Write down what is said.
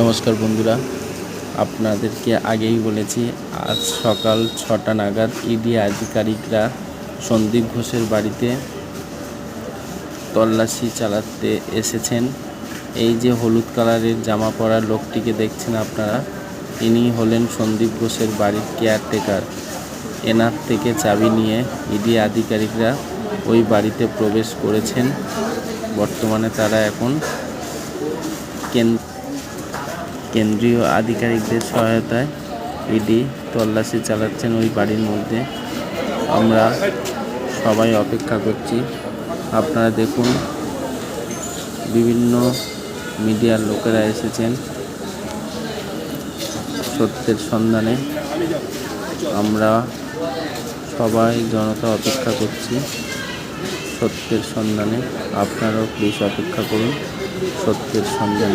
নমস্কার বন্ধুরা, আপনাদেরকে আগেই বলেছি আজ সকাল ৬টা নাগাদ ইডি আধিকারিকরা সন্দীপ ঘোষের বাড়িতে তল্লাশি চালাতে এসেছেন। এই যে হলুদ কালারের জামা পরা লোকটিকে দেখছেন আপনারা, ইনি হলেন সন্দীপ ঘোষের বাড়ির কেয়ারটেকার। এনার থেকে চাবি নিয়ে ইডি আধিকারিকরা ওই বাড়িতে প্রবেশ করেছেন। বর্তমানে তারা এখন কেন্দ্রীয় আধিকারিকদের সহায়তায় ইডি তল্লাশি চালাচ্ছেন ওই বাড়ির মধ্যে। আমরা সবাই অপেক্ষা করছি। আপনারা দেখুন, বিভিন্ন মিডিয়ার লোকেরা এসেছেন সত্যের সন্ধানে। আমরা সবাই জনতা অপেক্ষা করছি সত্যের সন্ধানে। আপনারাও প্লিজ অপেক্ষা করুন সত্যের সন্ধানে।